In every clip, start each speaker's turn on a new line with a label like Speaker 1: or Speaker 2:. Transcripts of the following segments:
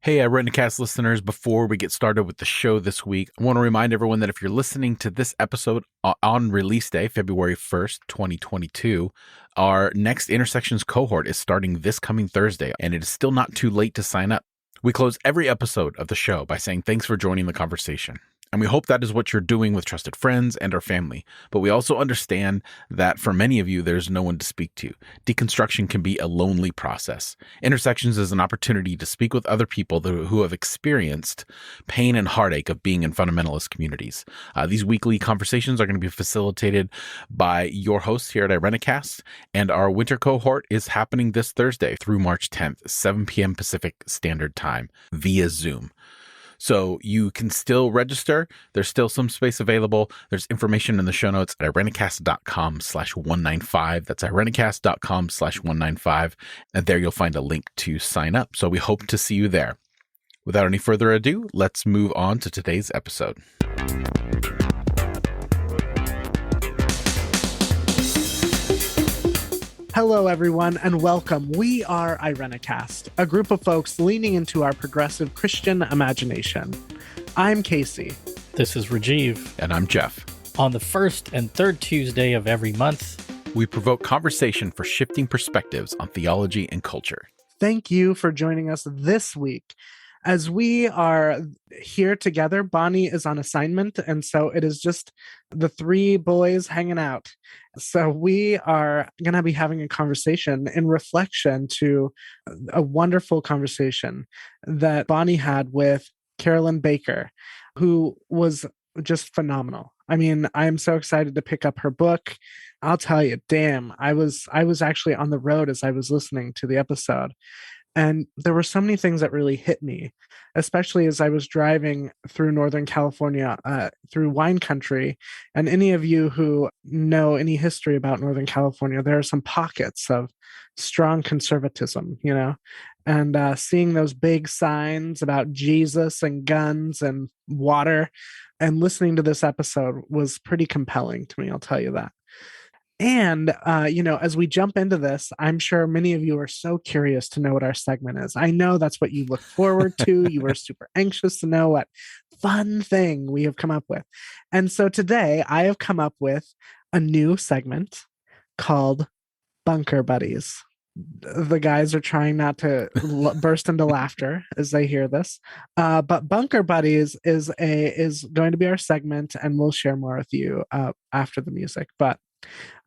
Speaker 1: Hey, Irenicast listeners, before we get started with the show this week, I want to remind everyone that if you're listening to this episode on release day, February 1st, 2022, our next Intersections cohort is starting this coming Thursday, and it is still not too late to sign up. We close every episode of the show by saying thanks for joining the conversation. And we hope that is what you're doing with trusted friends and our family. But we also understand that for many of you, there's no one to speak to. Deconstruction can be a lonely process. Intersections is an opportunity to speak with other people who have experienced pain and heartache of being in fundamentalist communities. These weekly conversations are going to be facilitated by your hosts here at Irenicast, and our winter cohort is happening this Thursday through March 10th, 7 p.m. Pacific Standard Time via Zoom. So you can still register. There's still some space available. There's information in the show notes at irenicast.com/195. That's irenicast.com/195. And there you'll find a link to sign up. So we hope to see you there. Without any further ado, let's move on to today's episode.
Speaker 2: Hello, everyone, and welcome. We are Irenicast, a group of folks leaning into our progressive Christian imagination. I'm Casey.
Speaker 3: This is Rajeev.
Speaker 1: And I'm Jeff.
Speaker 3: On the first and third Tuesday of every month,
Speaker 1: we provoke conversation for shifting perspectives on theology and culture.
Speaker 2: Thank you for joining us this week. As we are here together, Bonnie is on assignment, and so it is just the three boys hanging out. So we are going to be having a conversation in reflection to a wonderful conversation that Bonnie had with Carolyn Baker, who was just phenomenal. I mean, I am so excited to pick up her book. I'll tell you, damn, I was actually on the road as I was listening to the episode. And there were so many things that really hit me, especially as I was driving through Northern California, through wine country. And any of you who know any history about Northern California, there are some pockets of strong conservatism, and seeing those big signs about Jesus and guns and water and listening to this episode was pretty compelling to me, I'll tell you that. And, as we jump into this, I'm sure many of you are so curious to know what our segment is. I know that's what you look forward to. You are super anxious to know what fun thing we have come up with. And so today I have come up with a new segment called Bunker Buddies. The guys are trying not to burst into laughter as they hear this. But Bunker Buddies is going to be our segment, and we'll share more with you after the music. But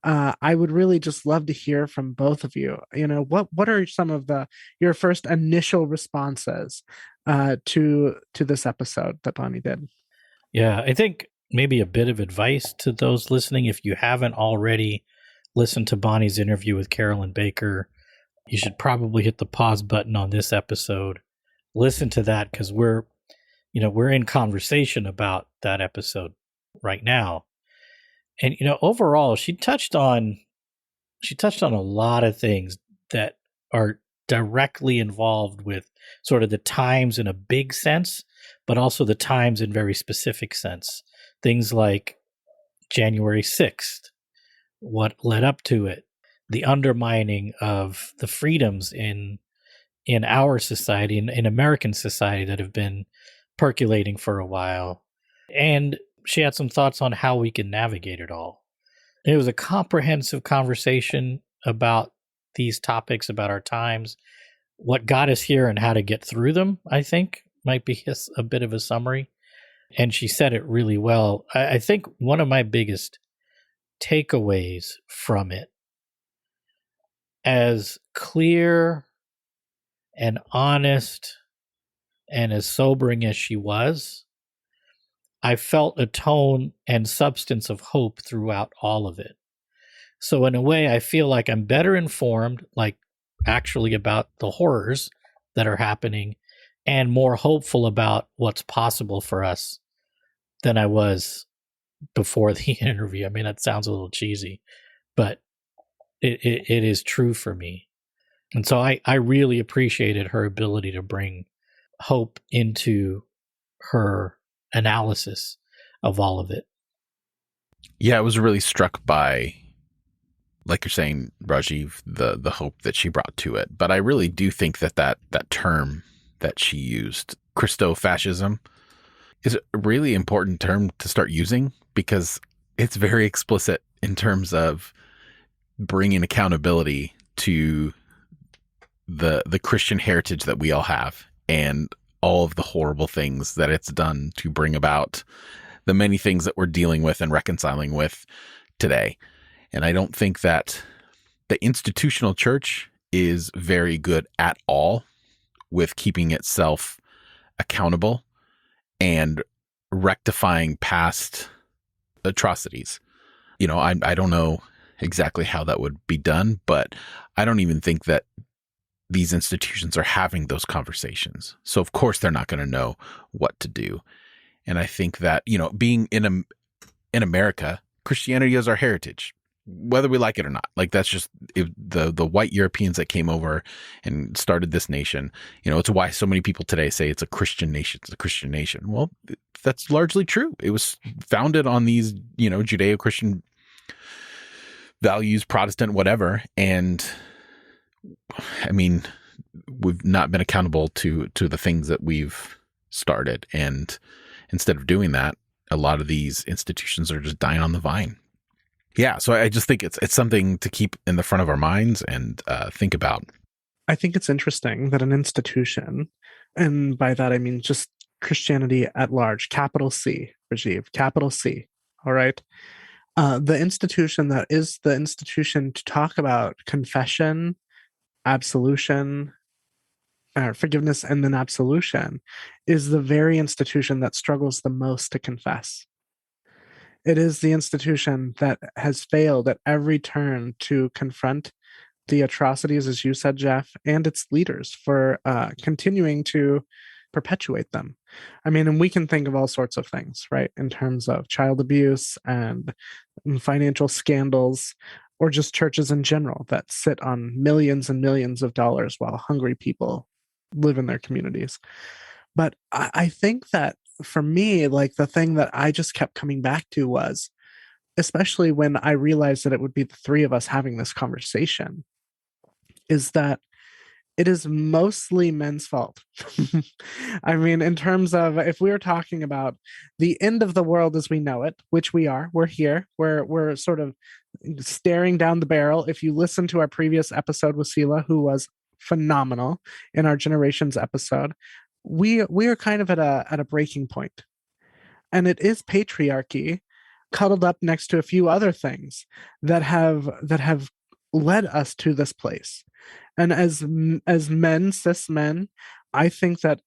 Speaker 2: I would really just love to hear from both of you. What are some of your first initial responses to this episode that Bonnie did?
Speaker 3: Yeah, I think maybe a bit of advice to those listening. If you haven't already listened to Bonnie's interview with Carolyn Baker, you should probably hit the pause button on this episode. Listen to that, because we're in conversation about that episode right now. And, overall, she touched on a lot of things that are directly involved with sort of the times in a big sense, but also the times in very specific sense. Things like January 6th, what led up to it, the undermining of the freedoms in our society, in American society, that have been percolating for a while. And she had some thoughts on how we can navigate it all. It was a comprehensive conversation about these topics, about our times, what got us here and how to get through them, I think, might be a bit of a summary. And she said it really well. I think one of my biggest takeaways from it, as clear and honest and as sobering as she was, I felt a tone and substance of hope throughout all of it. So in a way, I feel like I'm better informed, actually about the horrors that are happening, and more hopeful about what's possible for us than I was before the interview. I mean, that sounds a little cheesy, but it is true for me. And so I really appreciated her ability to bring hope into her analysis of all of it.
Speaker 1: Yeah, I was really struck by, like you're saying, Rajeev, the hope that she brought to it. But I really do think that term that she used. Christofascism is a really important term to start using because it's very explicit in terms of bringing accountability to the Christian heritage that we all have and all of the horrible things that it's done to bring about the many things that we're dealing with and reconciling with today. And I don't think that the institutional church is very good at all with keeping itself accountable and rectifying past atrocities. I don't know exactly how that would be done, but I don't even think that these institutions are having those conversations. So of course they're not going to know what to do. And I think that, being in America, Christianity is our heritage, whether we like it or not. Like that's just the white Europeans that came over and started this nation. It's why so many people today say it's a Christian nation. It's a Christian nation. Well, that's largely true. It was founded on these, Judeo-Christian values, Protestant, whatever. And I mean, we've not been accountable to the things that we've started. And instead of doing that, a lot of these institutions are just dying on the vine. Yeah, so I just think it's something to keep in the front of our minds and think about.
Speaker 2: I think it's interesting that an institution, and by that I mean just Christianity at large, capital C, Rajeev, capital C, all right? The institution that is the institution to talk about confession, absolution, forgiveness, and then absolution is the very institution that struggles the most to confess. It is the institution that has failed at every turn to confront the atrocities, as you said, Jeff, and its leaders for continuing to perpetuate them. I mean, and we can think of all sorts of things, right, in terms of child abuse and financial scandals, or just churches in general that sit on millions and millions of dollars while hungry people live in their communities. But I think that for me, like the thing that I just kept coming back to was, especially when I realized that it would be the three of us having this conversation, is that it is mostly men's fault. I mean, in terms of if we were talking about the end of the world as we know it, which we are, we're here, we're sort of staring down the barrel. If you listen to our previous episode with Sela, who was phenomenal in our generations episode, we are kind of at a breaking point. And it is patriarchy cuddled up next to a few other things that have led us to this place. And as men, cis men, I think that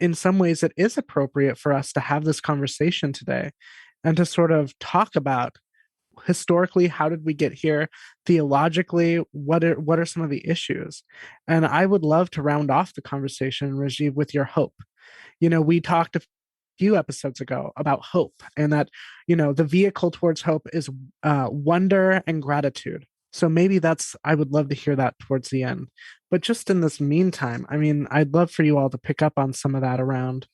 Speaker 2: in some ways it is appropriate for us to have this conversation today and to sort of talk about historically, how did we get here? Theologically, what are some of the issues? And I would love to round off the conversation, Rajeev, with your hope. We talked a few episodes ago about hope, and that, the vehicle towards hope is wonder and gratitude. So maybe I would love to hear that towards the end. But just in this meantime, I mean, I'd love for you all to pick up on some of that around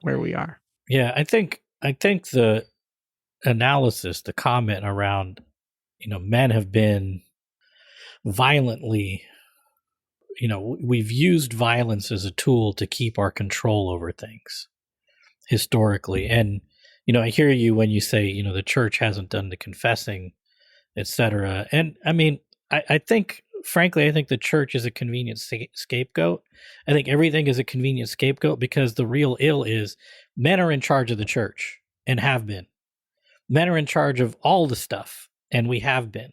Speaker 2: where we are.
Speaker 3: Yeah, I think the analysis, the comment around, men have been violently, we've used violence as a tool to keep our control over things historically. And, I hear you when you say, the church hasn't done the confessing, etc. And I mean, I think, frankly, I think the church is a convenient scapegoat. I think everything is a convenient scapegoat because the real ill is men are in charge of the church and have been. Men are in charge of all the stuff, and we have been.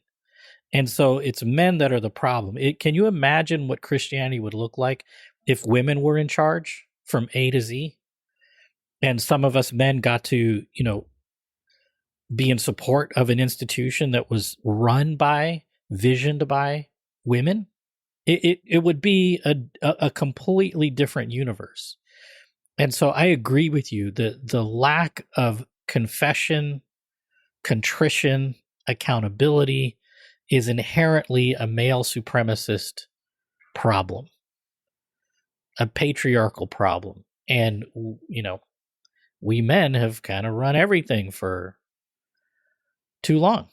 Speaker 3: And so it's men that are the problem. Can you imagine what Christianity would look like if women were in charge from A to Z? And some of us men got to, be in support of an institution that was run by, visioned by women? It would be a completely different universe. And so I agree with you. The lack of confession, contrition, accountability is inherently a male supremacist problem, a patriarchal problem. And, we men have kind of run everything for too long.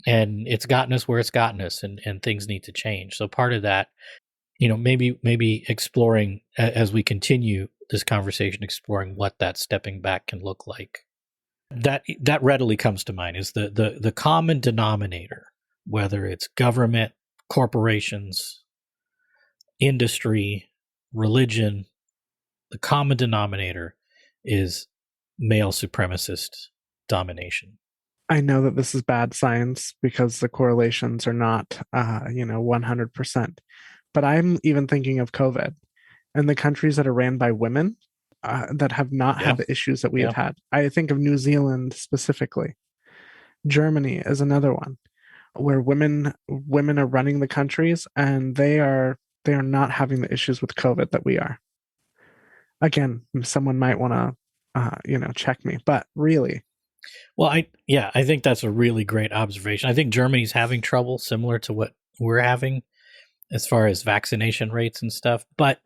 Speaker 3: And it's gotten us where it's gotten us, and things need to change. So part of that maybe exploring as we continue this conversation, exploring what that stepping back can look like. That readily comes to mind is the common denominator, whether it's government, corporations, industry, religion. The common denominator is male supremacist domination.
Speaker 2: I know that this is bad science because the correlations are not, 100%. But I'm even thinking of COVID and the countries that are ran by women that have not had the issues that we have had. I think of New Zealand specifically. Germany is another one where women are running the countries and they are not having the issues with COVID that we are. Again, someone might want to, check me, but really.
Speaker 3: Well, I think that's a really great observation. I think Germany's having trouble similar to what we're having as far as vaccination rates and stuff. But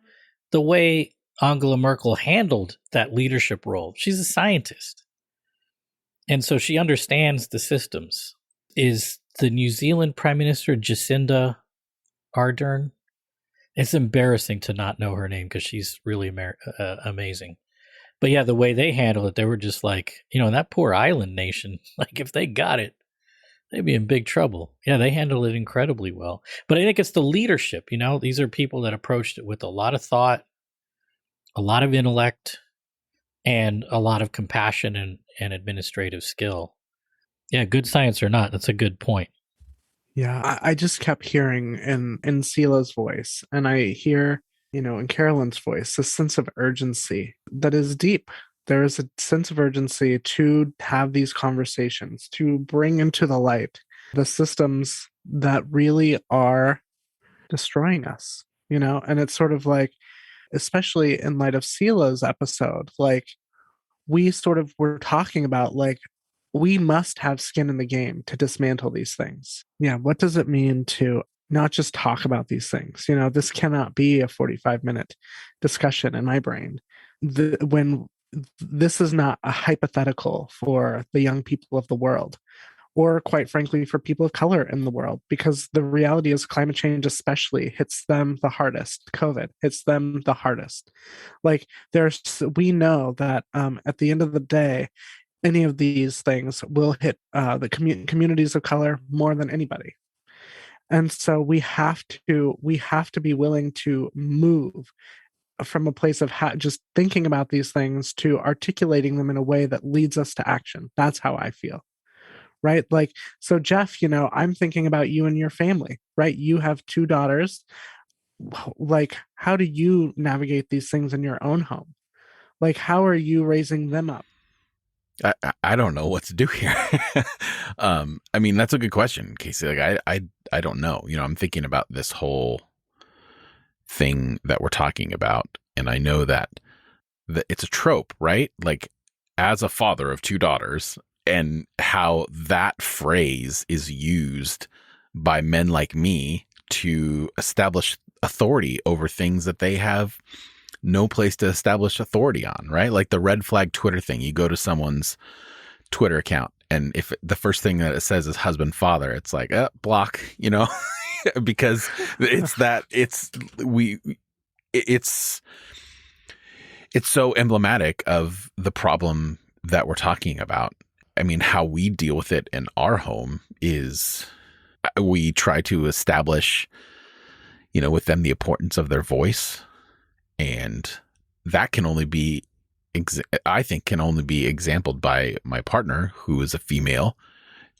Speaker 3: the way Angela Merkel handled that leadership role, she's a scientist. And so she understands the systems. Is the New Zealand Prime Minister Jacinda Ardern? It's embarrassing to not know her name because she's really amazing. But yeah, the way they handle it, they were just like, that poor island nation, like if they got it, they'd be in big trouble. Yeah, they handled it incredibly well. But I think it's the leadership, these are people that approached it with a lot of thought, a lot of intellect, and a lot of compassion and administrative skill. Yeah, good science or not, that's a good point.
Speaker 2: Yeah, I just kept hearing in Sila's voice, and I hear, in Carolyn's voice, a sense of urgency that is deep. There is a sense of urgency to have these conversations, to bring into the light the systems that really are destroying us, and it's sort of like, especially in light of Sila's episode, like we sort of were talking about, like, we must have skin in the game to dismantle these things. Yeah, what does it mean to not just talk about these things? This cannot be a 45-minute discussion in my brain. When this is not a hypothetical for the young people of the world, or quite frankly, for people of color in the world, because the reality is climate change especially hits them the hardest. COVID hits them the hardest. Like we know that at the end of the day, any of these things will hit the communities of color more than anybody. And so we have to be willing to move from a place of just thinking about these things to articulating them in a way that leads us to action. That's how I feel. Right? Like, so Jeff, I'm thinking about you and your family, right? You have 2 daughters. Like, how do you navigate these things in your own home? Like, how are you raising them up?
Speaker 1: I don't know what to do here. I mean, that's a good question, Casey. Like, I don't know. I'm thinking about this whole thing that we're talking about, and I know that it's a trope, right? Like, as a father of 2 daughters, and how that phrase is used by men like me to establish authority over things that they have no place to establish authority on, right? Like the red flag Twitter thing. You go to someone's Twitter account, and if the first thing that it says is husband, father, it's like, block, because it's so emblematic of the problem that we're talking about. I mean, how we deal with it in our home is we try to establish, with them the importance of their voice. And that can only be, I think, can only be exampled by my partner, who is a female,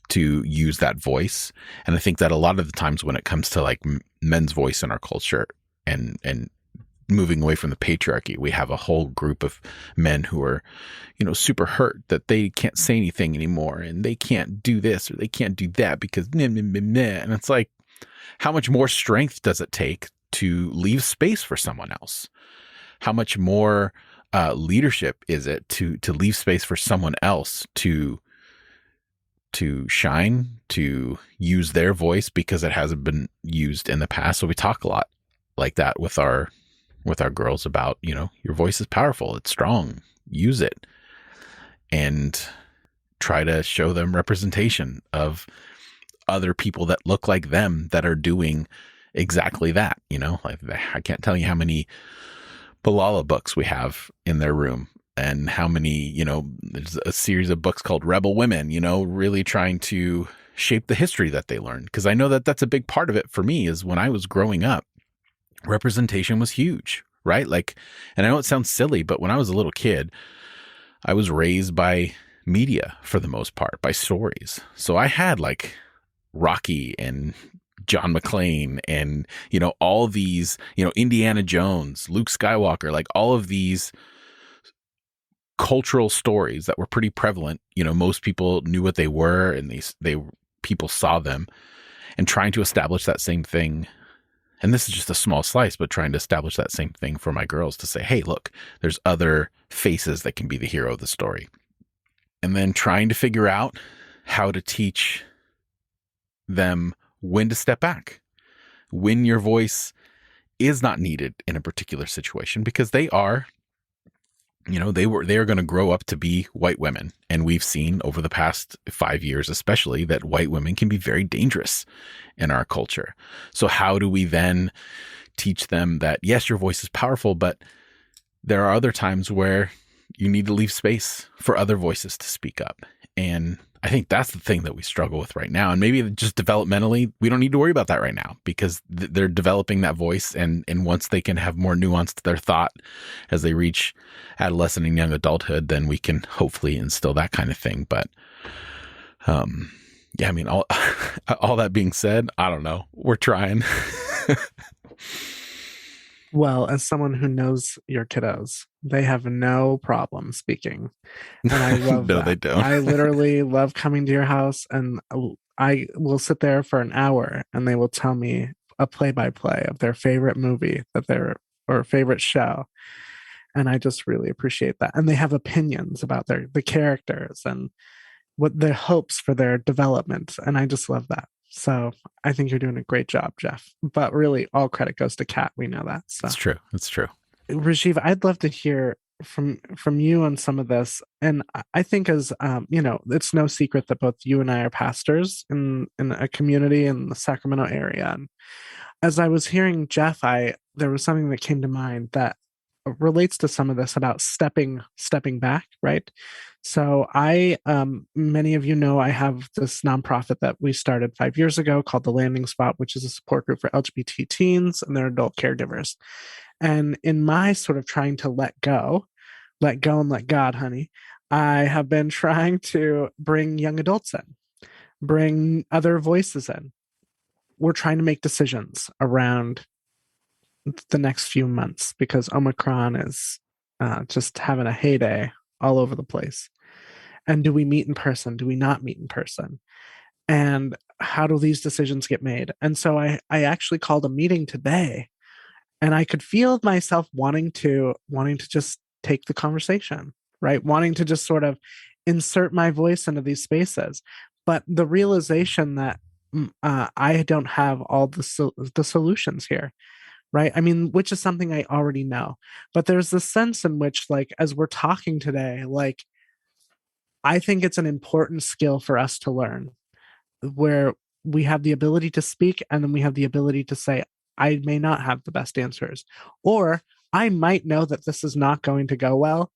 Speaker 1: to use that voice. And I think that a lot of the times when it comes to like men's voice in our culture and moving away from the patriarchy, we have a whole group of men who are, super hurt that they can't say anything anymore and they can't do this or they can't do that because and it's like, how much more strength does it take to leave space for someone else? How much more leadership is it to leave space for someone else to shine, to use their voice because it hasn't been used in the past? So we talk a lot like that with our girls about, your voice is powerful, it's strong, use it, and try to show them representation of other people that look like them that are doing exactly that. Like I can't tell you how many Balala books we have in their room, and how many, there's a series of books called Rebel Women, really trying to shape the history that they learned. Because I know that that's a big part of it for me, is when I was growing up, representation was huge, right? Like, and I know it sounds silly, but when I was a little kid, I was raised by media for the most part, by stories. So I had like Rocky and John McClane and, all these, Indiana Jones, Luke Skywalker, like all of these cultural stories that were pretty prevalent. Most people knew what they were, and people saw them, and trying to establish that same thing. And this is just a small slice, but trying to establish that same thing for my girls, to say, hey, look, there's other faces that can be the hero of the story. And then trying to figure out how to teach them when to step back, when your voice is not needed in a particular situation, because they are going to grow up to be white women. And we've seen over the past 5 years, especially, that white women can be very dangerous in our culture. So how do we then teach them that, yes, your voice is powerful, but there are other times where you need to leave space for other voices to speak up? And I think that's the thing that we struggle with right now. And maybe just developmentally, we don't need to worry about that right now, because they're developing that voice. And once they can have more nuance to their thought as they reach adolescent and young adulthood, then we can hopefully instill that kind of thing. But yeah, I mean, all that being said, I don't know. We're trying.
Speaker 2: Well, as someone who knows your kiddos, they have no problem speaking. And I love
Speaker 1: No,
Speaker 2: that.
Speaker 1: they don't.
Speaker 2: I literally love coming to your house, and I will sit there for an hour and they will tell me a play-by-play of their favorite movie or favorite show. And I just really appreciate that. And they have opinions about the characters and what their hopes for their development. And I just love that. So I think you're doing a great job, Jeff. But really, all credit goes to Kat. We know that. So.
Speaker 1: It's true. It's true.
Speaker 2: Rajeev, I'd love to hear from you on some of this. And I think, as it's no secret that both you and I are pastors in a community in the Sacramento area. And as I was hearing Jeff, there was something that came to mind that relates to some of this about stepping back, right? So many of you know, I have this nonprofit that we started 5 years ago called The Landing Spot, which is a support group for LGBT teens and their adult caregivers. And in my sort of trying to let go and let God, honey, I have been trying to bring young adults in, bring other voices in. We're trying to make decisions around the next few months, because Omicron is just having a heyday all over the place. And do we meet in person? Do we not meet in person? And how do these decisions get made? And so I actually called a meeting today, and I could feel myself wanting to just take the conversation, right? Wanting to just sort of insert my voice into these spaces. But the realization that I don't have all the solutions here, right? I mean, which is something I already know. But there's this sense in which, like, as we're talking today, like, I think it's an important skill for us to learn, where we have the ability to speak, and then we have the ability to say, I may not have the best answers, or I might know that this is not going to go well,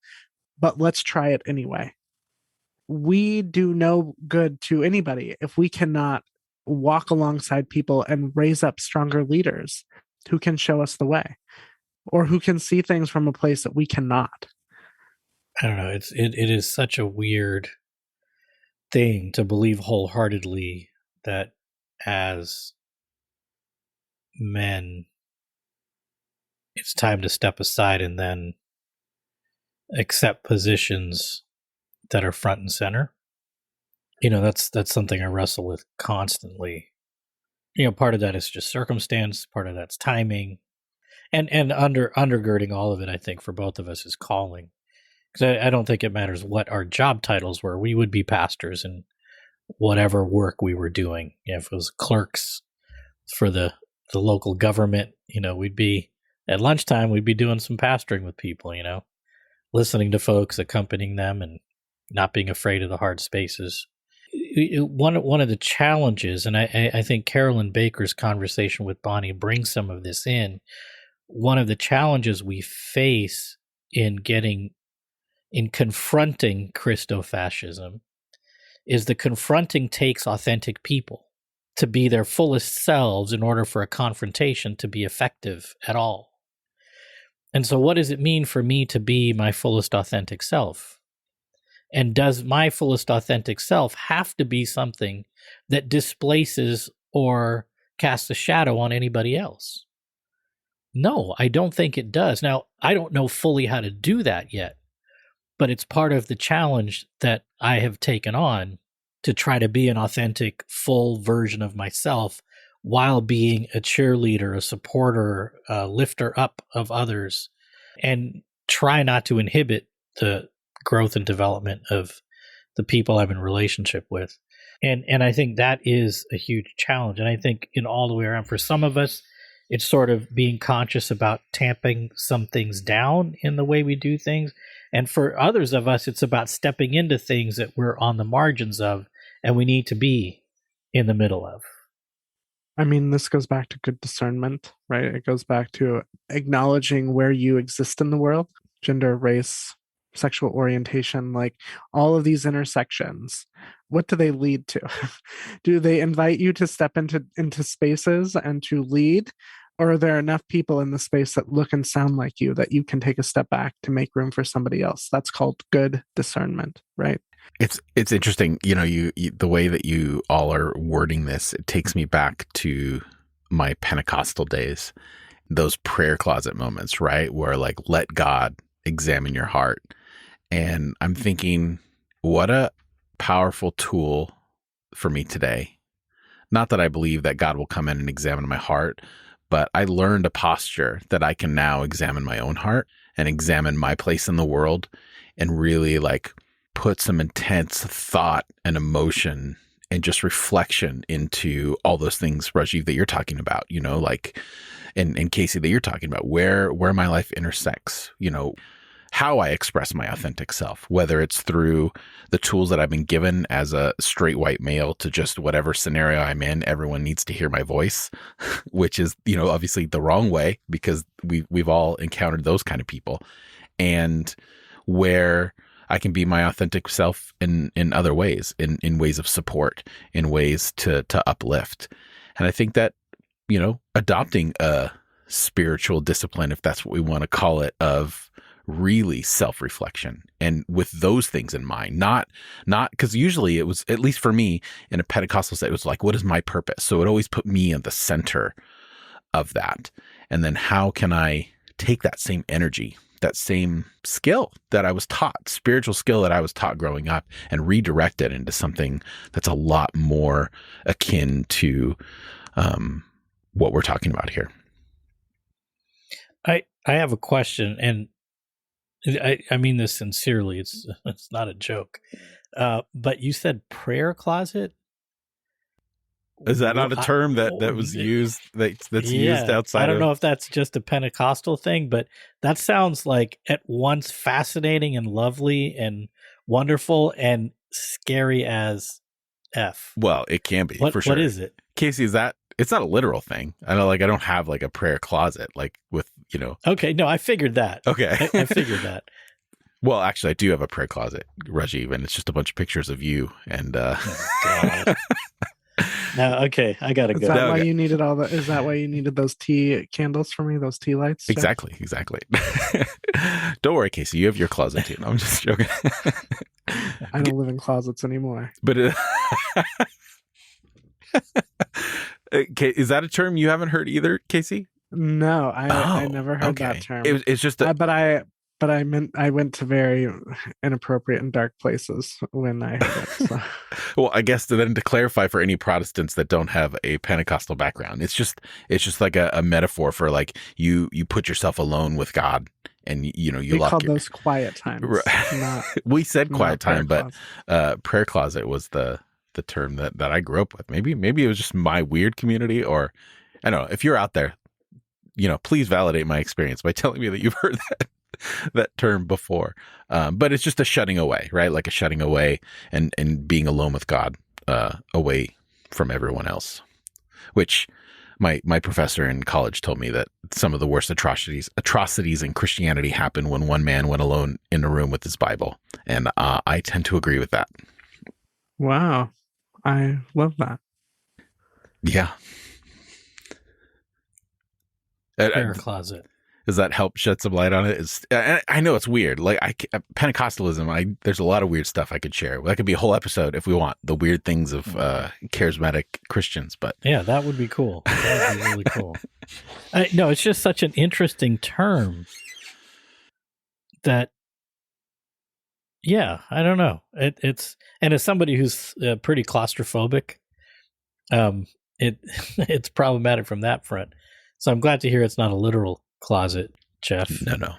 Speaker 2: but let's try it anyway. We do no good to anybody if we cannot walk alongside people and raise up stronger leaders who can show us the way, or who can see things from a place that we cannot.
Speaker 3: I don't know. It is such a weird thing to believe wholeheartedly that as men, it's time to step aside and then accept positions that are front and center. That's something I wrestle with constantly. Part of that is just circumstance, part of that's timing, and undergirding all of it, I think, for both of us is calling. Because I don't think it matters what our job titles were. We would be pastors in whatever work we were doing. If it was clerks for the local government, we'd be at lunchtime, we'd be doing some pastoring with people, listening to folks, accompanying them, and not being afraid of the hard spaces. one of the challenges, and I think Carolyn Baker's conversation with Bonnie brings some of this in. One of the challenges we face in confronting Christofascism is the confronting takes authentic people to be their fullest selves in order for a confrontation to be effective at all. And so what does it mean for me to be my fullest authentic self? And does my fullest authentic self have to be something that displaces or casts a shadow on anybody else? No, I don't think it does. Now, I don't know fully how to do that yet, but it's part of the challenge that I have taken on to try to be an authentic, full version of myself while being a cheerleader, a supporter, a lifter up of others, and try not to inhibit the growth and development of the people I'm in relationship with. And I think that is a huge challenge. And I think in all the way around, for some of us, it's sort of being conscious about tamping some things down in the way we do things. And for others of us, it's about stepping into things that we're on the margins of and we need to be in the middle of.
Speaker 2: I mean, this goes back to good discernment, right? It goes back to acknowledging where you exist in the world, gender, race, sexual orientation, like all of these intersections. What do they lead to? Do they invite you to step into spaces and to lead? Or are there enough people in the space that look and sound like you that you can take a step back to make room for somebody else? That's called good discernment, right?
Speaker 1: It's interesting, you the way that you all are wording this, it takes me back to my Pentecostal days, those prayer closet moments, right? Where like, let God examine your heart. And I'm thinking, what a powerful tool for me today. Not that I believe that God will come in and examine my heart, but I learned a posture that I can now examine my own heart and examine my place in the world and really like put some intense thought and emotion and just reflection into all those things, Rajeev, that you're talking about, like, and Casey, that you're talking about, where my life intersects, how I express my authentic self, whether it's through the tools that I've been given as a straight white male to just whatever scenario I'm in, everyone needs to hear my voice, which is, obviously the wrong way because we've all encountered those kind of people, and where I can be my authentic self in other ways, in ways of support, in ways to uplift. And I think that, adopting a spiritual discipline, if that's what we want to call it, of really self-reflection and with those things in mind, not because usually it was, at least for me in a Pentecostal set, it was like, what is my purpose? So it always put me at the center of that. And then how can I take that same energy, that same skill that I was taught, spiritual skill that I was taught growing up, and redirect it into something that's a lot more akin to what we're talking about here.
Speaker 3: I have a question, and I mean this sincerely. It's not a joke. But you said prayer closet?
Speaker 1: Is that not a term that was used that's used outside?
Speaker 3: I don't know if that's just a Pentecostal thing, but that sounds like at once fascinating and lovely and wonderful and scary as F.
Speaker 1: Well, it can be, for sure.
Speaker 3: What is it?
Speaker 1: Casey, it's not a literal thing. I don't have like a prayer closet, like with,
Speaker 3: Okay, no, I figured that.
Speaker 1: Okay.
Speaker 3: I figured that.
Speaker 1: Well, actually, I do have a prayer closet, Rajeev, and it's just a bunch of pictures of you. And
Speaker 3: Oh, God. No, okay, I gotta go.
Speaker 2: Is that why you needed is that why you needed those tea candles for me, those tea lights? Jeff?
Speaker 1: Exactly. Don't worry, Casey, you have your closet too. No, I'm just joking.
Speaker 2: I don't live in closets anymore.
Speaker 1: But okay, is that a term you haven't heard either, Casey?
Speaker 2: No, I never heard that term.
Speaker 1: It's just
Speaker 2: but I meant I went to very inappropriate and dark places when I heard it. So.
Speaker 1: Well, I guess to clarify for any Protestants that don't have a Pentecostal background, it's just like a metaphor for like you put yourself alone with God, and you lock
Speaker 2: called those quiet times.
Speaker 1: Right. We said quiet time, but prayer closet was the term that I grew up with. Maybe it was just my weird community, or I don't know. If you're out there, please validate my experience by telling me that you've heard that term before. But it's just a shutting away, right? Like a shutting away and being alone with God away from everyone else, which my professor in college told me that some of the worst atrocities in Christianity happen when one man went alone in a room with his Bible. And I tend to agree with that.
Speaker 2: Wow. I love that.
Speaker 1: Yeah.
Speaker 3: Prayer closet.
Speaker 1: Does that help shed some light on it? I know it's weird. Like Pentecostalism, there's a lot of weird stuff I could share. That could be a whole episode if we want, the weird things of charismatic Christians. But
Speaker 3: yeah, that would be cool. That would be really cool. No, it's just such an interesting term that, yeah, I don't know. It's and as somebody who's pretty claustrophobic, it's problematic from that front. So I'm glad to hear it's not a literal closet, Jeff.
Speaker 1: No.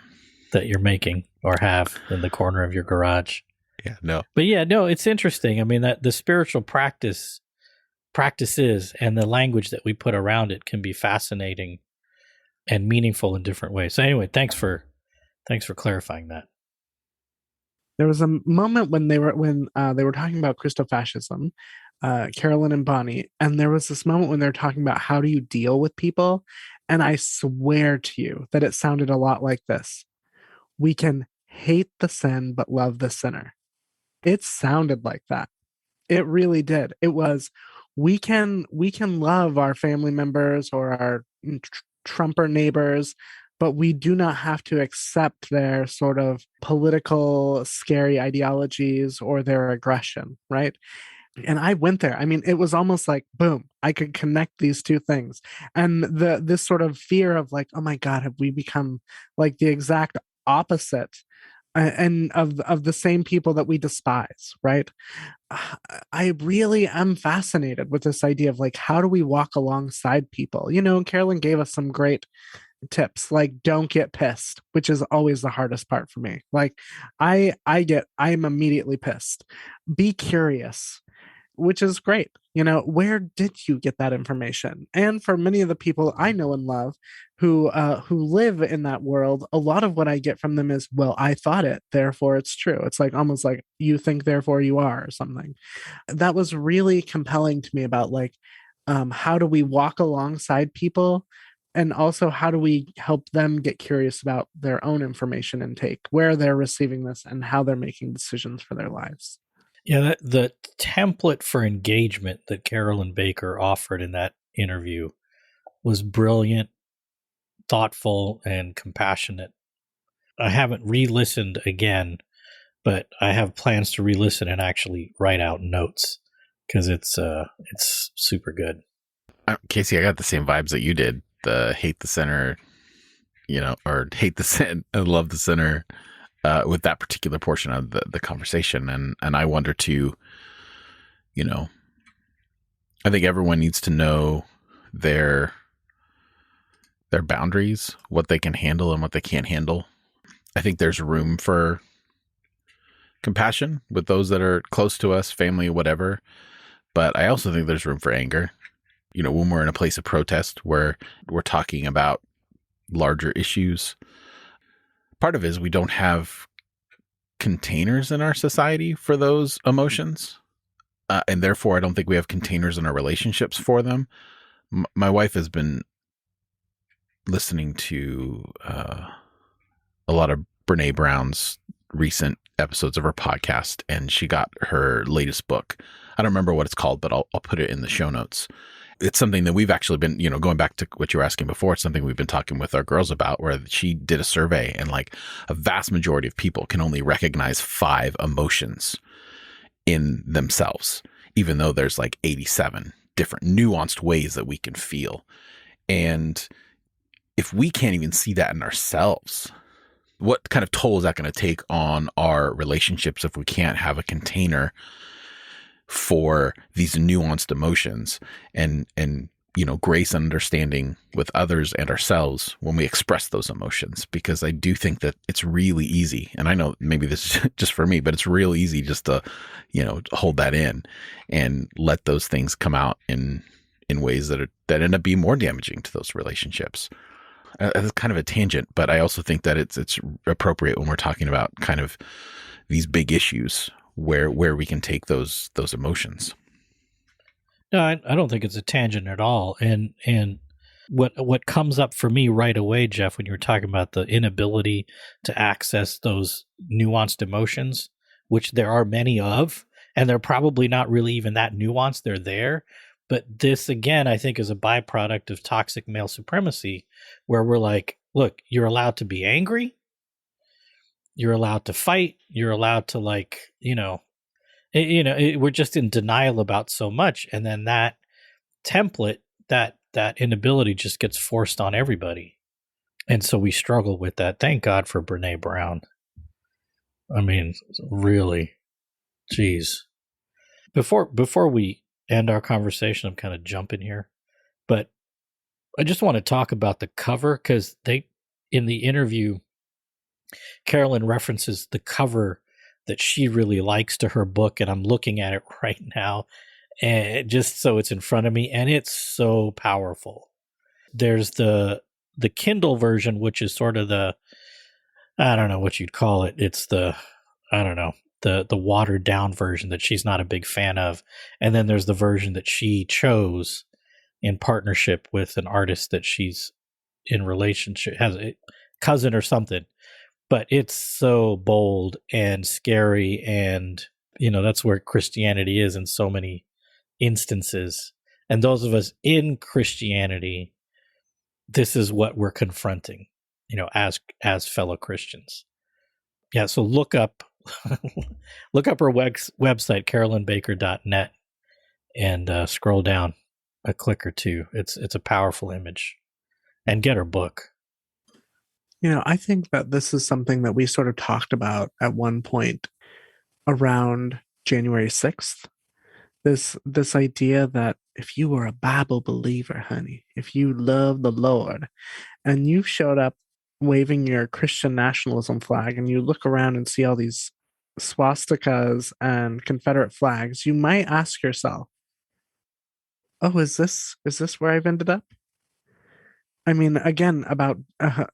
Speaker 3: That you're making or have in the corner of your garage.
Speaker 1: Yeah, no.
Speaker 3: But yeah, no, it's interesting. I mean, that the spiritual practices and the language that we put around it can be fascinating and meaningful in different ways. So anyway, thanks for clarifying that.
Speaker 2: There was a moment when they were talking about Christofascism, Carolyn and Bonnie, and there was this moment when they were talking about how do you deal with people, and I swear to you that it sounded a lot like this: we can hate the sin but love the sinner. It sounded like that. It really did. It was we can love our family members or our Trumper neighbors, but we do not have to accept their sort of political scary ideologies or their aggression, right? And I went there. I mean, it was almost like, boom, I could connect these two things. And this sort of fear of like, oh my God, have we become like the exact opposite and of the same people that we despise, right? I really am fascinated with this idea of like, how do we walk alongside people? You know, Carolyn gave us some great tips, like don't get pissed, which is always the hardest part for me. Like I'm immediately pissed. Be curious, which is great. You know, where did you get that information? And for many of the people I know and love who live in that world, a lot of what I get from them is, well, I thought it, therefore it's true. It's like almost like you think, therefore you are, or something. That was really compelling to me about like, how do we walk alongside people? And also, how do we help them get curious about their own information intake, where they're receiving this, and how they're making decisions for their lives?
Speaker 3: Yeah, the template for engagement that Carolyn Baker offered in that interview was brilliant, thoughtful, and compassionate. I haven't re-listened again, but I have plans to re-listen and actually write out notes because it's super good.
Speaker 1: Casey, I got the same vibes that you did. The hate the sinner, you know, or hate the sin and love the sinner. With that particular portion of the conversation. And I wonder too, you know, I think everyone needs to know their boundaries, what they can handle and what they can't handle. I think there's room for compassion with those that are close to us, family, whatever. But I also think there's room for anger. You know, when we're in a place of protest where we're talking about larger issues, part of it is we don't have containers in our society for those emotions. And therefore, I don't think we have containers in our relationships for them. My wife has been listening to a lot of Brene Brown's recent episodes of her podcast, and she got her latest book. I don't remember what it's called, but I'll put it in the show notes. It's something that we've actually been, you know, going back to what you were asking before, it's something we've been talking with our girls about, where she did a survey and like a vast majority of people can only recognize 5 emotions in themselves, even though there's like 87 different nuanced ways that we can feel. And if we can't even see that in ourselves, what kind of toll is that going to take on our relationships if we can't have a container for these nuanced emotions and you know, grace and understanding with others and ourselves when we express those emotions? Because I do think that it's really easy, and I know maybe this is just for me, but it's real easy just to, you know, hold that in and let those things come out in ways that end up being more damaging to those relationships. It's kind of a tangent, but I also think that it's appropriate when we're talking about kind of these big issues where we can take those emotions.
Speaker 3: No, I don't think it's a tangent at all. And what comes up for me right away, Jeff, when you were talking about the inability to access those nuanced emotions, which there are many of, and they're probably not really even that nuanced, they're there. But this, again, I think is a byproduct of toxic male supremacy, where we're like, look, you're allowed to be angry, you're allowed to fight, you're allowed to, like, we're just in denial about so much, and then that template, that inability just gets forced on everybody, and so we struggle with that. Thank God for Brene Brown. I mean, really, geez. Before we end our conversation, I'm kind of jumping here, but I just want to talk about the cover, because in the interview, Carolyn references the cover that she really likes to her book, and I'm looking at it right now, and just so it's in front of me, and it's so powerful. There's the Kindle version, which is sort of the, I don't know what you'd call it. It's the, I don't know, the watered down version that she's not a big fan of. And then there's the version that she chose in partnership with an artist that she's in relationship, has a cousin or something. But it's so bold and scary, and that's where Christianity is in so many instances. And those of us in Christianity, this is what we're confronting, as fellow Christians. Yeah, so look up her website, carolynbaker.net, and scroll down a click or two. It's a powerful image. And get her book.
Speaker 2: I think that this is something that we sort of talked about at one point around January 6th. This idea that if you were a Bible believer, honey, if you love the Lord, and you showed up waving your Christian nationalism flag, and you look around and see all these swastikas and Confederate flags, you might ask yourself, oh, is this where I've ended up? I mean, again, about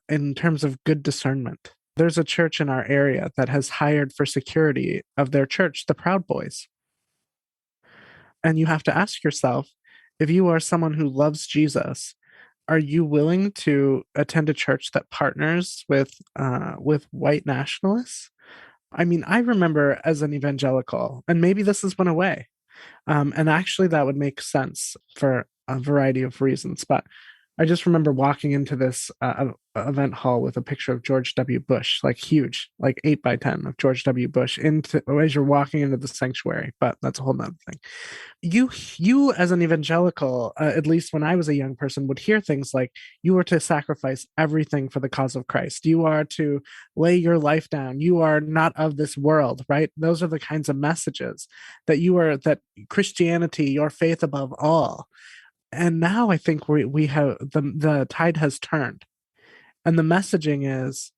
Speaker 2: in terms of good discernment, there's a church in our area that has hired for security of their church the Proud Boys. And you have to ask yourself, if you are someone who loves Jesus, are you willing to attend a church that partners with white nationalists? I mean, I remember as an evangelical, and maybe this has went away, and actually that would make sense for a variety of reasons, but I just remember walking into this event hall with a picture of George W. Bush, like huge, like 8x10 of George W. Bush as you're walking into the sanctuary. But that's a whole nother thing. You as an evangelical, at least when I was a young person, would hear things like you are to sacrifice everything for the cause of Christ. You are to lay your life down. You are not of this world, right? Those are the kinds of messages that Christianity, your faith above all. And now I think we have the tide has turned, and the messaging is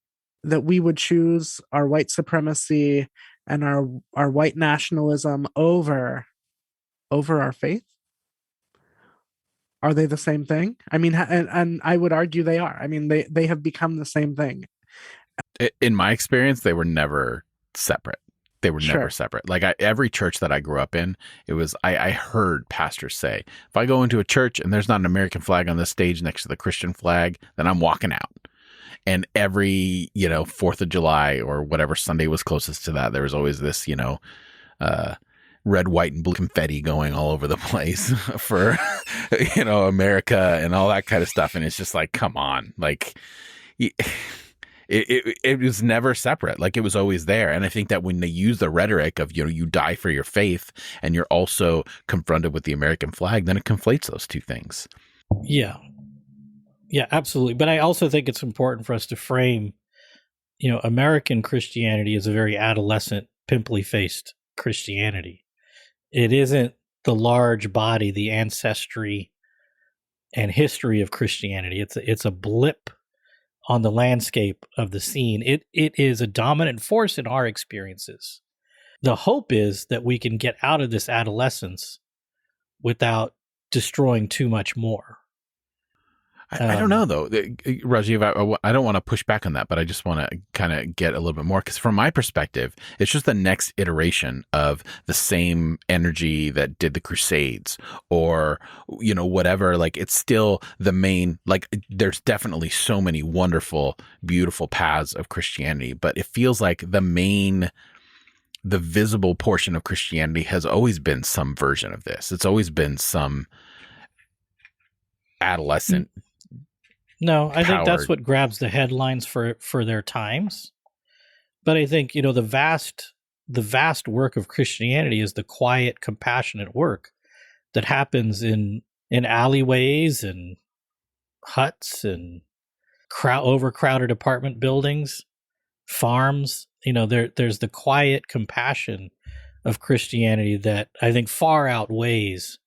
Speaker 2: that we would choose our white supremacy and our white nationalism over our faith. Are they the same thing? I mean, and I would argue they are. I mean, they have become the same thing.
Speaker 1: In my experience, they were never separate. They were never separate. Like every church that I grew up in, it was, I heard pastors say, if I go into a church and there's not an American flag on the stage next to the Christian flag, then I'm walking out. And every, 4th of July or whatever Sunday was closest to that, there was always this, red, white, and blue confetti going all over the place for, America and all that kind of stuff. And it's just like, come on, like, it was never separate. Like, it was always there. And I think that when they use the rhetoric of, you die for your faith and you're also confronted with the American flag, then it conflates those two things.
Speaker 3: Yeah. Yeah, absolutely. But I also think it's important for us to frame, American Christianity is a very adolescent, pimply-faced Christianity. It isn't the large body, the ancestry and history of Christianity. It's a blip on the landscape of the scene. It is a dominant force in our experiences. The hope is that we can get out of this adolescence without destroying too much more.
Speaker 1: I don't know though, Rajiv. I don't want to push back on that, but I just want to kind of get a little bit more, because from my perspective, it's just the next iteration of the same energy that did the Crusades, or whatever. Like, it's still the main. Like, there's definitely so many wonderful, beautiful paths of Christianity, but it feels like the visible portion of Christianity has always been some version of this. It's always been some adolescent.
Speaker 3: No, I think that's what grabs the headlines for their times. But I think, the vast work of Christianity is the quiet, compassionate work that happens in alleyways and huts and overcrowded apartment buildings, farms. There's the quiet compassion of Christianity that I think far outweighs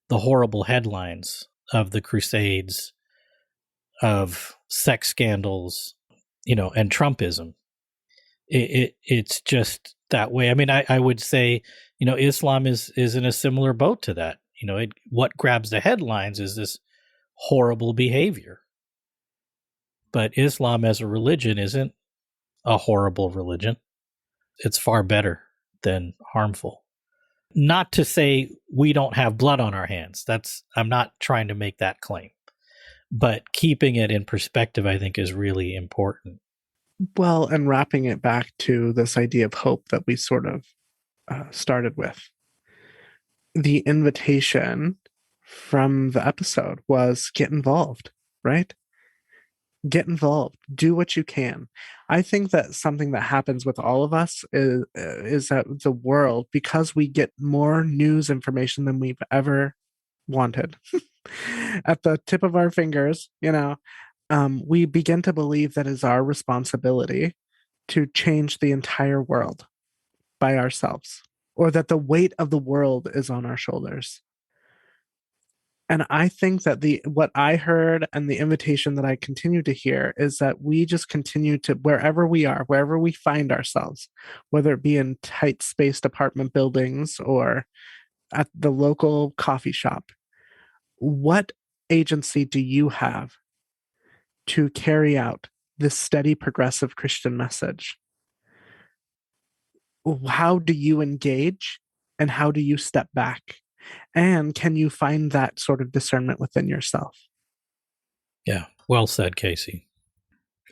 Speaker 3: the horrible headlines of the Crusades, of sex scandals, and Trumpism. It's just that way. I mean, I would say, Islam is in a similar boat to that. What grabs the headlines is this horrible behavior. But Islam as a religion isn't a horrible religion. It's far better than harmful. Not to say we don't have blood on our hands. I'm not trying to make that claim. But keeping it in perspective, I think, is really important.
Speaker 2: Well, and wrapping it back to this idea of hope that we sort of started with. The invitation from the episode was get involved, right? Get involved. Do what you can. I think that something that happens with all of us is that the world, because we get more news information than we've ever wanted at the tip of our fingers, we begin to believe that it's our responsibility to change the entire world by ourselves, or that the weight of the world is on our shoulders. And I think that what I heard and the invitation that I continue to hear is that we just continue to, wherever we are, wherever we find ourselves, whether it be in tight spaced apartment buildings or at the local coffee shop, what agency do you have to carry out this steady, progressive Christian message? How do you engage, and how do you step back? And can you find that sort of discernment within yourself?
Speaker 3: Yeah, well said, Casey.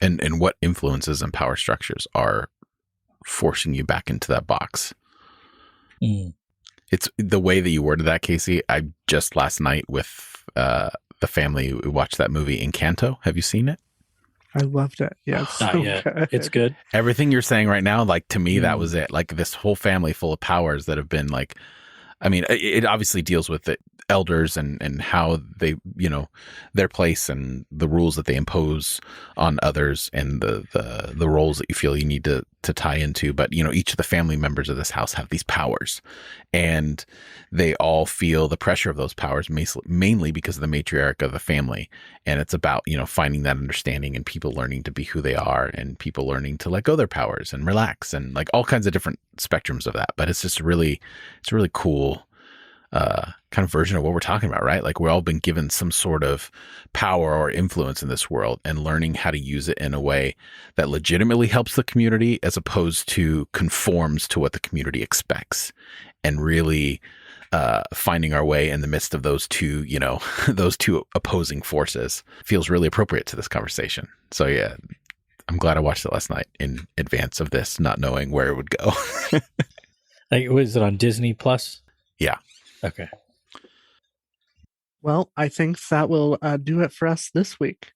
Speaker 1: And what influences and power structures are forcing you back into that box? It's the way that you worded that, Casey. I just last night with the family, we watched that movie Encanto. Have you seen it?
Speaker 2: I loved it. Yeah, it's
Speaker 3: Not
Speaker 2: so
Speaker 3: yet.
Speaker 2: good.
Speaker 3: It's good.
Speaker 1: Everything you're saying right now, like, to me, that was it. Like, this whole family full of powers that have been like, I mean, it obviously deals with the elders and how they, their place and the rules that they impose on others, and the roles that you feel you need to tie into. But, each of the family members of this house have these powers, and they all feel the pressure of those powers, mainly because of the matriarch of the family. And it's about, finding that understanding, and people learning to be who they are, and people learning to let go their powers and relax, and like all kinds of different spectrums of that. But it's just it's a really cool kind of version of what we're talking about, right? Like, we've all been given some sort of power or influence in this world, and learning how to use it in a way that legitimately helps the community, as opposed to conforms to what the community expects, and really finding our way in the midst of those two, those two opposing forces feels really appropriate to this conversation. So yeah, I'm glad I watched it last night in advance of this, not knowing where it would go.
Speaker 3: Was it on Disney Plus?
Speaker 1: Yeah.
Speaker 3: Okay.
Speaker 2: Well, I think that will do it for us this week.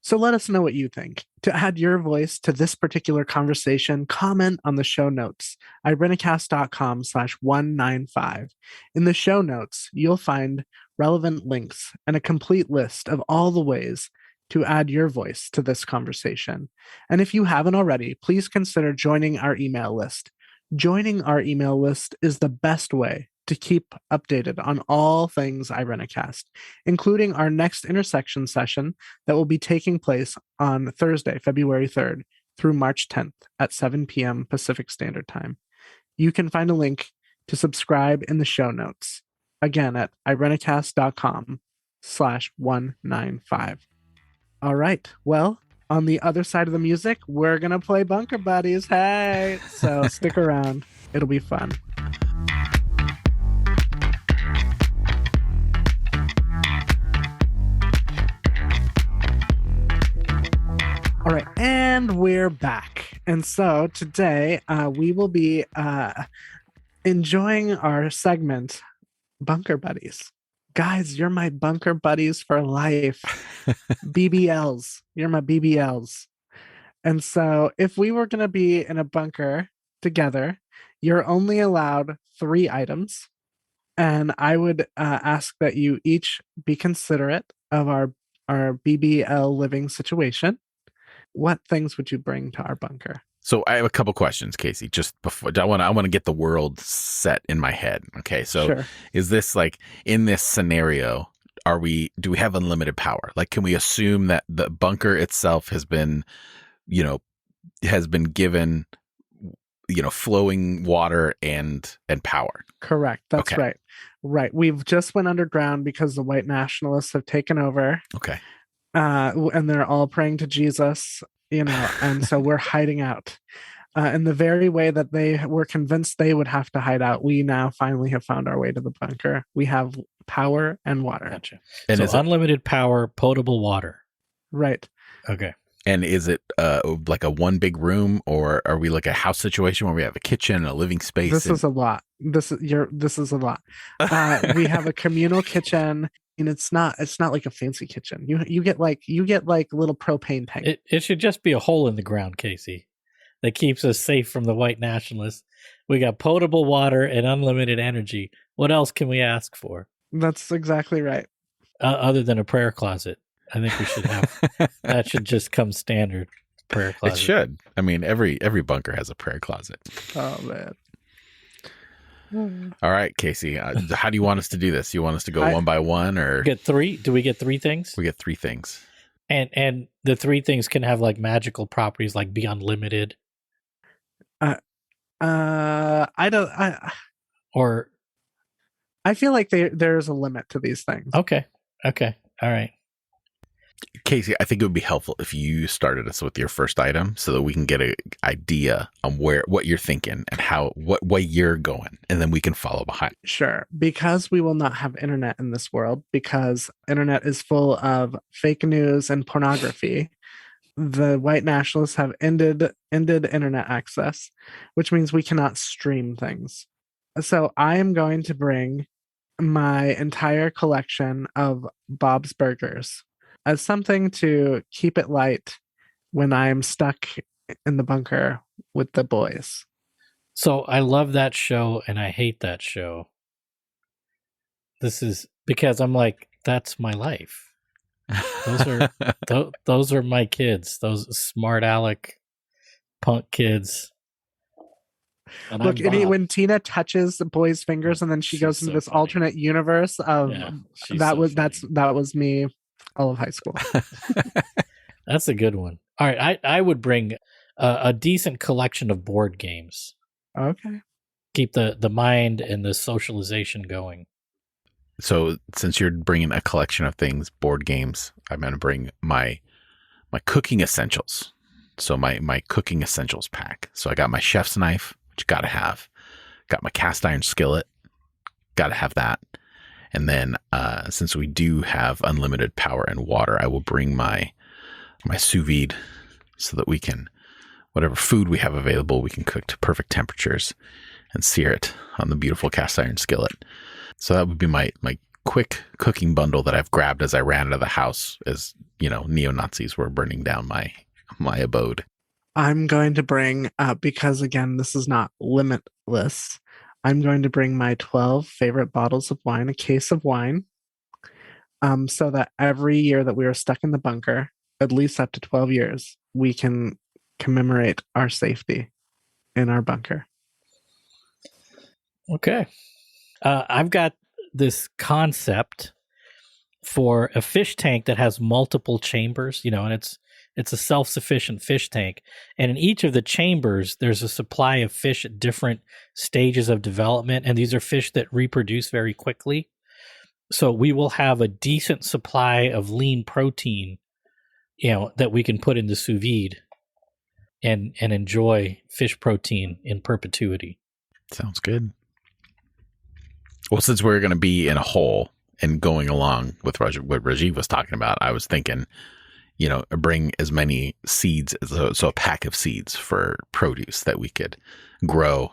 Speaker 2: So let us know what you think. To add your voice to this particular conversation, comment on the show notes, Irenicast.com/195. In the show notes, you'll find relevant links and a complete list of all the ways to add your voice to this conversation. And if you haven't already, please consider joining our email list. Joining our email list is the best way to keep updated on all things Irenicast, including our next intersection session that will be taking place on Thursday, February 3rd through March 10th at 7 p.m. Pacific Standard Time. You can find a link to subscribe in the show notes, again at Irenicast.com /195. All right. Well, on the other side of the music, we're going to play Bunker Buddies. Hey. So stick around. It'll be fun. All right, and we're back. And so today we will be enjoying our segment, Bunker Buddies. Guys, you're my bunker buddies for life. BBLs. You're my BBLs. And so if we were going to be in a bunker together, you're only allowed 3 items. And I would ask that you each be considerate of our BBL living situation. What things would you bring to our bunker?
Speaker 1: So I have a couple questions, Casey. Just before I want to get the world set in my head. Okay, so
Speaker 2: Sure.
Speaker 1: Is this like in this scenario? Do we have unlimited power? Like, can we assume that the bunker itself has been given, flowing water and power?
Speaker 2: Correct. That's
Speaker 1: Okay.
Speaker 2: right. Right. We've just went underground because the white nationalists have taken over.
Speaker 1: Okay.
Speaker 2: And they're all praying to Jesus, and so we're hiding out. In the very way that they were convinced they would have to hide out, we now finally have found our way to the bunker. We have power and water.
Speaker 3: Gotcha.
Speaker 1: And
Speaker 3: so
Speaker 1: is it,
Speaker 3: unlimited power, potable water.
Speaker 2: Right.
Speaker 3: Okay.
Speaker 1: and is it like a one big room, or are we like a house situation where we have a kitchen and a living space?
Speaker 2: This is a lot. This is a lot. We have a communal kitchen, and it's not like a fancy kitchen. You get like little propane tank.
Speaker 3: It should just be a hole in the ground, Casey, that keeps us safe from the white nationalists. We got potable water and unlimited energy. What else can we ask for?
Speaker 2: That's exactly right.
Speaker 3: Other than a prayer closet. I think we should have that. Should just come standard prayer closet.
Speaker 1: It should. I mean, every bunker has a prayer closet.
Speaker 2: Oh man.
Speaker 1: All right, Casey. How do you want us to do this? You want us to go one by one, or
Speaker 3: get 3? Do we get 3 things?
Speaker 1: We get 3 things.
Speaker 3: And the 3 things can have like magical properties, like be unlimited.
Speaker 2: I feel like there's a limit to these things.
Speaker 3: Okay. All right.
Speaker 1: Casey, I think it would be helpful if you started us with your first item so that we can get an idea on what you're thinking and what way you're going, and then we can follow behind.
Speaker 2: Sure. Because we will not have internet in this world, because internet is full of fake news and pornography, the white nationalists have ended internet access, which means we cannot stream things. So I am going to bring my entire collection of Bob's Burgers as something to keep it light when I'm stuck in the bunker with the boys.
Speaker 3: So I love that show and I hate that show. This is because I'm like, that's my life. Those are my kids. Those smart aleck punk kids.
Speaker 2: And look, when Tina touches the boy's fingers and then she goes into this alternate universe of that was me all of high school.
Speaker 3: That's a good one. All right, I would bring a decent collection of board games.
Speaker 2: Okay.
Speaker 3: Keep the mind and the socialization going.
Speaker 1: So since you're bringing a collection of things, board games, I'm going to bring my cooking essentials. So my cooking essentials pack. So I got my chef's knife, which got to have. Got my cast iron skillet. Got to have that. And then since we do have unlimited power and water, I will bring my sous vide so that we can, whatever food we have available, we can cook to perfect temperatures and sear it on the beautiful cast iron skillet. So that would be my quick cooking bundle that I've grabbed as I ran out of the house as, neo-Nazis were burning down my abode.
Speaker 2: I'm going to bring, because again, this is not limitless, I'm going to bring my 12 favorite bottles of wine, a case of wine, so that every year that we are stuck in the bunker, at least up to 12 years, we can commemorate our safety in our bunker.
Speaker 3: Okay. I've got this concept for a fish tank that has multiple chambers, and it's a self-sufficient fish tank. And in each of the chambers, there's a supply of fish at different stages of development. And these are fish that reproduce very quickly. So we will have a decent supply of lean protein, that we can put in the sous vide and enjoy fish protein in perpetuity.
Speaker 1: Sounds good. Well, since we're going to be in a hole and going along with what Rajeev was talking about, I was thinking, bring as many seeds, so a pack of seeds for produce that we could grow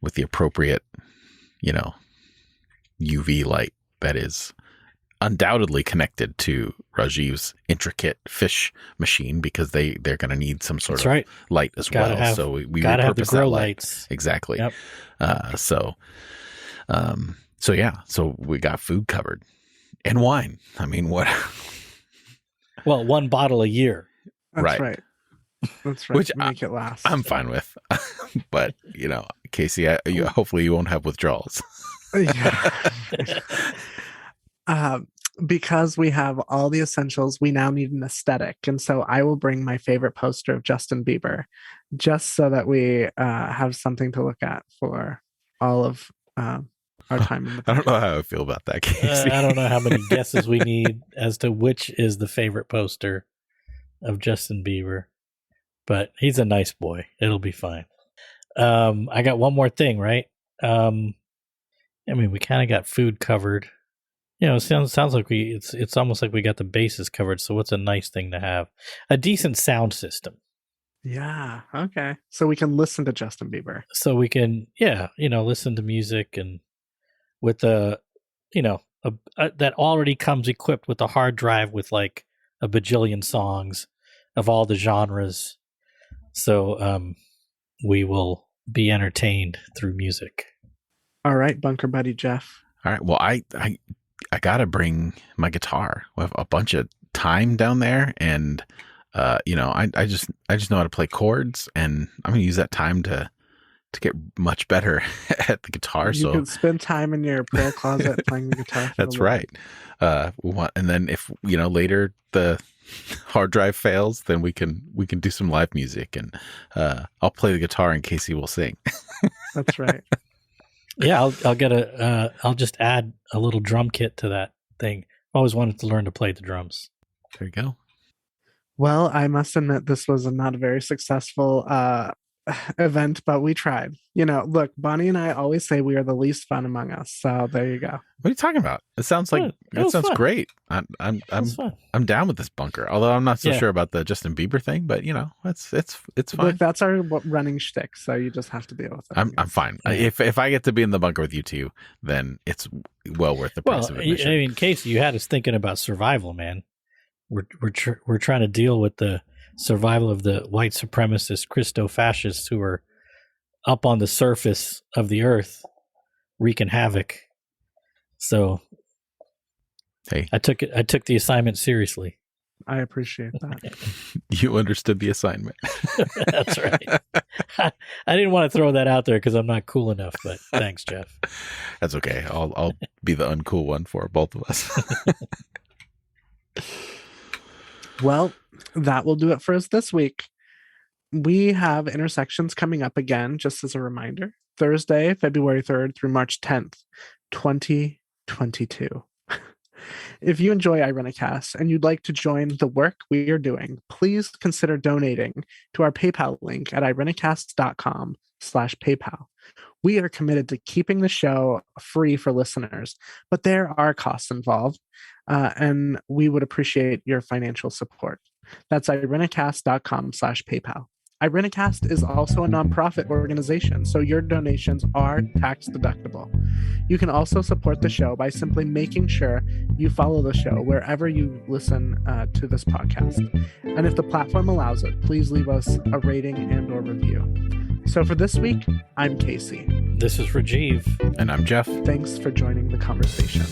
Speaker 1: with the appropriate, UV light that is undoubtedly connected to Rajeev's intricate fish machine, because they're going to need some sort of light as well. So we
Speaker 3: gotta have the
Speaker 1: repurpose
Speaker 3: grow
Speaker 1: that light.
Speaker 3: lights.
Speaker 1: Exactly.
Speaker 3: Yep.
Speaker 1: So we got food covered and wine. I mean, what?
Speaker 3: Well, 1 bottle a year.
Speaker 2: That's right. That's right.
Speaker 1: Which
Speaker 2: make it last.
Speaker 1: I'm fine with. But, Casey, hopefully you won't have withdrawals.
Speaker 2: Because we have all the essentials, we now need an aesthetic. And so I will bring my favorite poster of Justin Bieber, just so that we have something to look at for all of our time in the
Speaker 1: I don't know how I feel about that, Casey.
Speaker 3: I don't know how many guesses we need as to which is the favorite poster of Justin Bieber, but he's a nice boy. It'll be fine. I got one more thing, right? We kind of got food covered. It sounds like it's almost like we got the bases covered. So what's a nice thing to have? A decent sound system.
Speaker 2: Yeah. Okay. So we can listen to Justin Bieber.
Speaker 3: So we can, listen to music, and with that already comes equipped with a hard drive with like a bajillion songs of all the genres. So we will be entertained through music.
Speaker 2: All right, Bunker Buddy Jeff.
Speaker 1: All right. Well, I gotta bring my guitar. We have a bunch of time down there, and I just know how to play chords, and I'm gonna use that time to get much better at the guitar.
Speaker 2: You can spend time in your prayer closet playing the guitar.
Speaker 1: That's right. And then if later the hard drive fails, then we can do some live music, and I'll play the guitar and Casey will sing.
Speaker 2: That's right.
Speaker 3: Yeah, I'll just add a little drum kit to that thing. I always wanted to learn to play the drums.
Speaker 1: There you go.
Speaker 2: Well, I must admit this was not a very successful event, but we tried. Look, Bonnie and I always say we are the least fun among us. So there you go.
Speaker 1: What are you talking about? It sounds like it sounds
Speaker 3: fun.
Speaker 1: great. I'm down with this, Bunker. Although I'm not so sure about the Justin Bieber thing, but it's fine.
Speaker 2: Look, that's our running shtick, so you just have to deal with it.
Speaker 1: I'm fine. Yeah. If I get to be in the bunker with you two, then it's well worth the price of admission.
Speaker 3: Casey, you had us thinking about survival, man. We're trying to deal with the survival of the white supremacist Christo-fascists who are up on the surface of the earth wreaking havoc. So
Speaker 1: hey,
Speaker 3: I took the assignment seriously.
Speaker 2: I appreciate that.
Speaker 1: You understood the assignment.
Speaker 3: That's right. I didn't want to throw that out there because I'm not cool enough, but thanks, Jeff.
Speaker 1: That's okay. I'll be the uncool one for both of us.
Speaker 2: Well, that will do it for us this week. We have Intersections coming up again, just as a reminder, Thursday, February 3rd through March 10th, 2022. If you enjoy Irenicast and you'd like to join the work we are doing, please consider donating to our PayPal link at irenicast.com/PayPal. We are committed to keeping the show free for listeners, but there are costs involved, and we would appreciate your financial support. That's irenicast.com/PayPal. Irenicast is also a nonprofit organization, so your donations are tax deductible. You can also support the show by simply making sure you follow the show wherever you listen to this podcast. And if the platform allows it, please leave us a rating and/or review. So for this week, I'm Casey.
Speaker 3: This is Rajeev.
Speaker 1: And I'm Jeff.
Speaker 2: Thanks for joining the conversation.